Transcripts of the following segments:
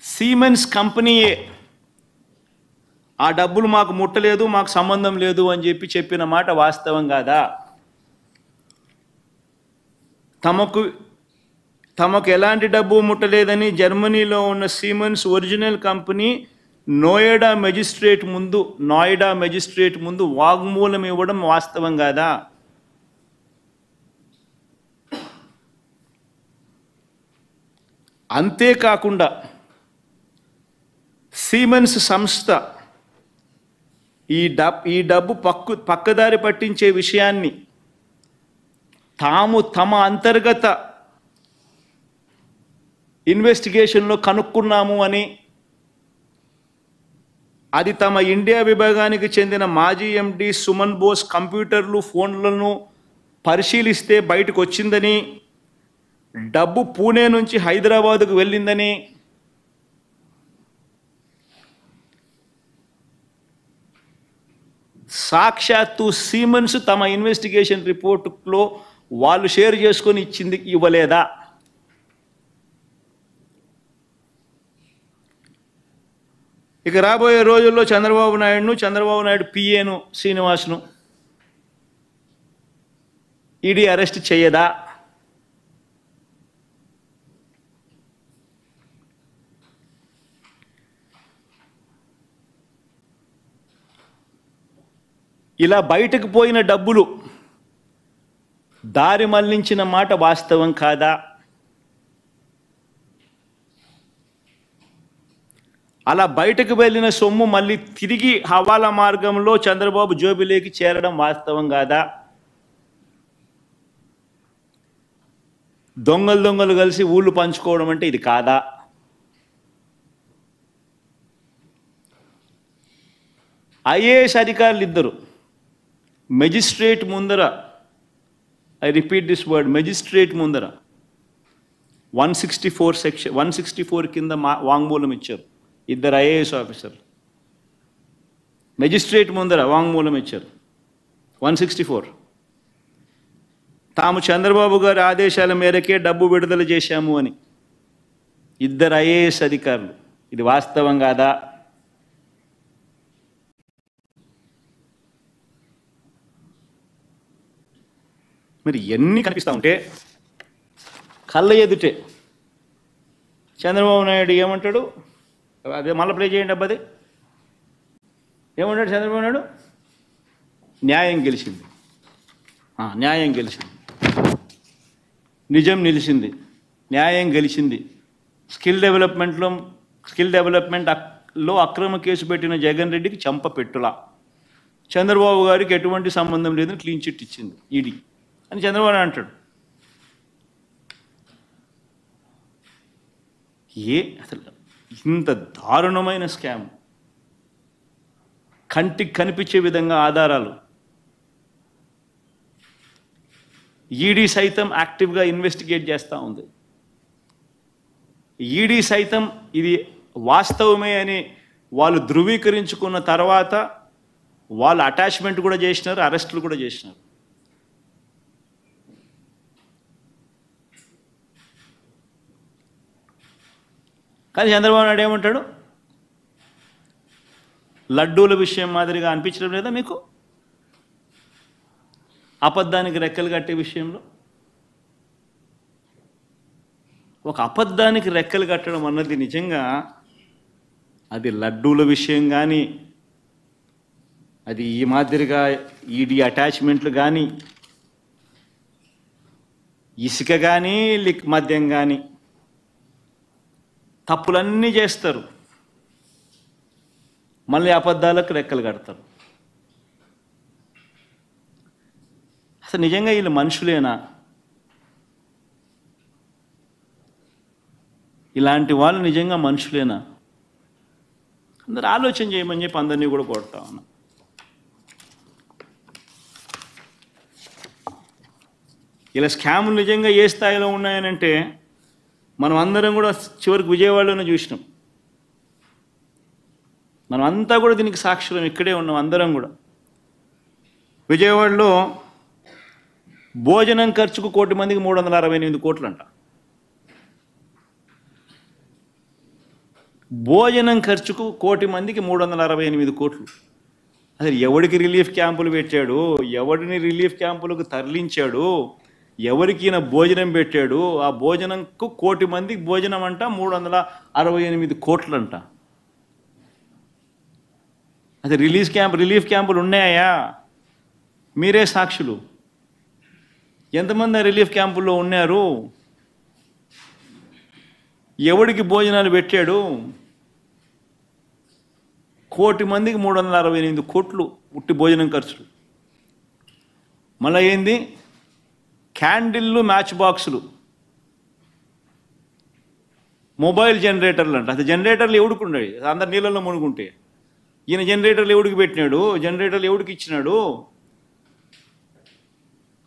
Siemens కంపెనీయే ఆ డబ్బులు మాకు ముట్టలేదు, మాకు సంబంధం లేదు అని చెప్పిన మాట వాస్తవం కాదా? తమకు ఎలాంటి డబ్బు ముట్టలేదని జర్మనీలో ఉన్న siemens original company Noida magistrate ముందు వాగ్మూలం ఇవ్వడం వాస్తవం కాదా? అంతేకాకుండా సిమెన్స్ సంస్థ ఈ డబ్బు పక్కదారి పట్టించే విషయాన్ని తమ అంతర్గత ఇన్వెస్టిగేషన్లో కనుక్కున్నాము అని, అది తమ ఇండియా విభాగానికి చెందిన మాజీ ఎండి సుమన్ బోస్ కంప్యూటర్లు, ఫోన్లను పరిశీలిస్తే బయటకు వచ్చిందని, డబ్బు పూణే నుంచి హైదరాబాదుకు వెళ్ళిందని, సాక్షాత్తు సిమెన్స్ తమ ఇన్వెస్టిగేషన్ రిపోర్టులో వాళ్ళు షేర్ చేసుకొని ఇవ్వలేదా? ఇక రాబోయే రోజుల్లో చంద్రబాబు నాయుడు పిఏను శ్రీనివాస్ను ఈడీ అరెస్ట్ చేయదా? ఇలా బయటకు పోయిన డబ్బులు దారి మళ్లించిన మాట వాస్తవం కాదా? అలా బయటకు వెళ్ళిన సొమ్ము మళ్ళీ తిరిగి హవాలా మార్గంలో చంద్రబాబు జోబిలోకి చేరడం వాస్తవం కాదా? దొంగలు కలిసి ఊళ్ళు పంచుకోవడం అంటే ఇది కాదా? ఐఏఎస్ అధికారులు ఇద్దరు మెజిస్ట్రేట్ ముందర, I repeat this word, magistrate ముందర 164 కింద వాంగ్మూలం ఇచ్చారు. ఇద్దరు ఐఏఎస్ ఆఫీసర్లు మెజిస్ట్రేట్ ముందర వాంగ్మూలం ఇచ్చారు 164. తాము చంద్రబాబు గారి ఆదేశాల మేరకే డబ్బు విడుదల చేశాము అని ఇద్దరు ఐఏఎస్ అధికారులు. ఇది వాస్తవం కాదా? మరి ఎన్ని కనిపిస్తూ ఉంటే కళ్ళ ఎదుటే చంద్రబాబు నాయుడు ఏమంటాడు? అదే మళ్ళీ ప్లే చేయండి అబ్బాది. ఏమంటాడు చంద్రబాబు నాయుడు? న్యాయం గెలిచింది, నిజం నిలిచింది, న్యాయం గెలిచింది. స్కిల్ డెవలప్మెంట్లో అక్రమ కేసు పెట్టిన జగన్ రెడ్డికి చంప పెట్టులా, చంద్రబాబు గారికి ఎటువంటి సంబంధం లేదని క్లీన్ చిట్ ఇచ్చింది ఈడీ అని చంద్రబాబు అంటాడు. అసలు ఇంత దారుణమైన స్కామ్, కంటికి కనిపించే విధంగా ఆధారాలు, ఈడీ సైతం యాక్టివ్గా ఇన్వెస్టిగేట్ చేస్తూ ఉంది. ఈడీ సైతం ఇది వాస్తవమే అని వాళ్ళు ధృవీకరించుకున్న తర్వాత వాళ్ళు అటాచ్మెంట్ కూడా చేసినారు, అరెస్టులు కూడా చేసినారు. కానీ చంద్రబాబు నాయుడు ఏమంటాడు? లడ్డూల విషయం మాదిరిగా అనిపించడం లేదా మీకు? అబద్ధానికి రెక్కలు కట్టే విషయంలో ఒక అబద్ధానికి రెక్కలు కట్టడం అన్నది నిజంగా అది లడ్డూల విషయం కానీ, అది ఈ మాదిరిగా ఈడీ అటాచ్మెంట్లు కానీ, ఇసుక కానీ, మద్యం కానీ తప్పులన్నీ చేస్తారు, మళ్ళీ అబద్ధాలకు రెక్కలు కడతారు. అసలు నిజంగా వీళ్ళు మనుషులేనా? ఇలాంటి వాళ్ళు నిజంగా మనుషులేనా? అందరు ఆలోచన చేయమని చెప్పి అందరినీ కూడా కోరుతా ఉన్నా. ఇలా స్కాములు నిజంగా ఏ స్థాయిలో ఉన్నాయనంటే మనం అందరం కూడా చివరికి విజయవాడలోనే చూసినాం. మనం అంతా కూడా దీనికి సాక్షులం, ఇక్కడే ఉన్నాం అందరం కూడా. విజయవాడలో భోజనం ఖర్చుకు 1 కోటి మందికి 368 కోట్లు అంట. భోజనం ఖర్చుకు 1 కోటి మందికి 368 కోట్లు. అసలు ఎవరికి రిలీఫ్ క్యాంపులు పెట్టాడు, ఎవరిని రిలీఫ్ క్యాంపులకు తరలించాడు, ఎవరికి ఈయన భోజనం పెట్టాడు, ఆ భోజనంకు 1 కోటి మందికి భోజనం అంట 368 కోట్లంట. అదే రిలీఫ్ క్యాంపులు ఉన్నాయా? మీరే సాక్షులు. ఎంతమంది రిలీఫ్ క్యాంపుల్లో ఉన్నారు? ఎవడికి భోజనాలు పెట్టాడు? 1 కోటి మందికి 368 కోట్లు ఉట్టి భోజనం ఖర్చులు. మళ్ళీ ఏంది? క్యాండిల్లు, మ్యాచ్ బాక్సులు, మొబైల్ జనరేటర్లు అంట. అసలు జనరేటర్లు ఎవడికి ఉన్నాయి? అందరు నీళ్ళల్లో మునుగుంటే ఈయన జనరేటర్లు ఎవడికి పెట్టినాడు? జనరేటర్లు ఎవడికి ఇచ్చినాడు?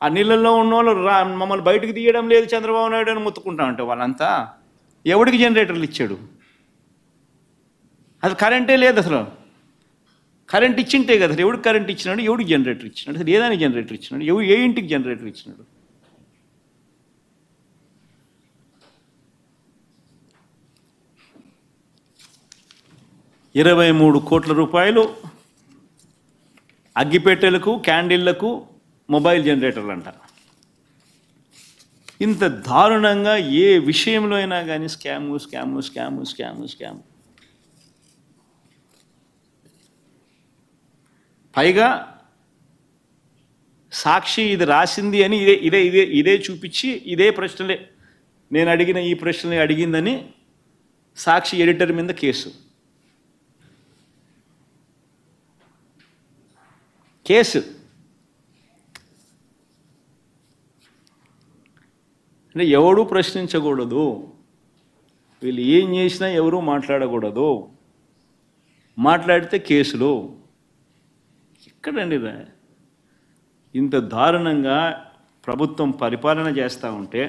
ఆ నీళ్ళల్లో ఉన్న వాళ్ళు మమ్మల్ని బయటకు తీయడం లేదు చంద్రబాబు నాయుడు అని మొత్తుకుంటా ఉంటే వాళ్ళంతా ఎవడికి జనరేటర్లు ఇచ్చాడు? అది కరెంటే లేదు అసలు. కరెంట్ ఇచ్చింటే కదా, ఎవడికి కరెంట్ ఇచ్చినాడు, ఎవడికి జనరేటర్ ఇచ్చినాడు, అసలు ఏదానికి జనరేటర్ ఇచ్చినాడు, ఏ ఇంటికి జనరేటర్ ఇచ్చినాడు? ₹23 కోట్ల అగ్గిపెట్టెలకు, క్యాండిళ్లకు, మొబైల్ జనరేటర్లు అంట. ఇంత దారుణంగా ఏ విషయంలో అయినా కానీ scam scam scam scam scam. పైగా సాక్షి ఇది రాసింది అని ఇదే చూపించి ఇదే ప్రశ్నలే నేను అడిగిన ఈ ప్రశ్నలే అడిగిందని సాక్షి ఎడిటర్ మీద కేసు. అంటే ఎవడూ ప్రశ్నించకూడదు, వీళ్ళు ఏం చేసినా ఎవరూ మాట్లాడకూడదు, మాట్లాడితే కేసులు. ఎక్కడండి ఇంత దారుణంగా ప్రభుత్వం పరిపాలన చేస్తూ ఉంటే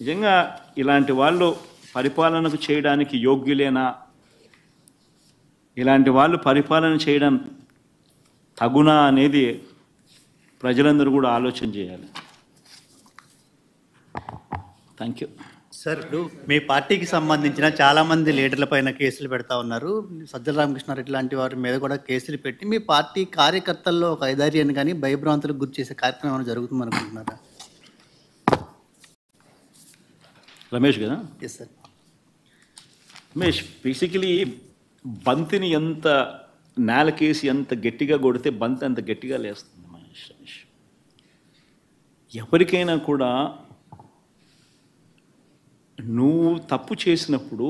నిజంగా ఇలాంటి వాళ్ళు పరిపాలనకు చేయడానికి యోగ్యులేనా? ఇలాంటి వాళ్ళు పరిపాలన చేయడం తగునా అనేది ప్రజలందరూ కూడా ఆలోచన చేయాలి. Thank you sir. ఇప్పుడు మీ పార్టీకి సంబంధించిన చాలామంది లీడర్ల పైన కేసులు పెడతా ఉన్నారు. సజ్జల రామకృష్ణారెడ్డి లాంటి వారి మీద కూడా కేసులు పెట్టి మీ పార్టీ కార్యకర్తల్లో ఒక ఐదార్యాన్ని కానీ భయభ్రాంతులకు గురి చేసే కార్యక్రమం ఏమైనా జరుగుతుంది అనుకుంటున్నారా? రమేష్ కదా? Yes sir. రమేష్, బేసికలీ బంతిని ఎంత నేలకేసి ఎంత గట్టిగా కొడితే బంతి అంత గట్టిగా లేస్తుంది. రమేష్, ఎవరికైనా కూడా నువ్వు తప్పు చేసినప్పుడు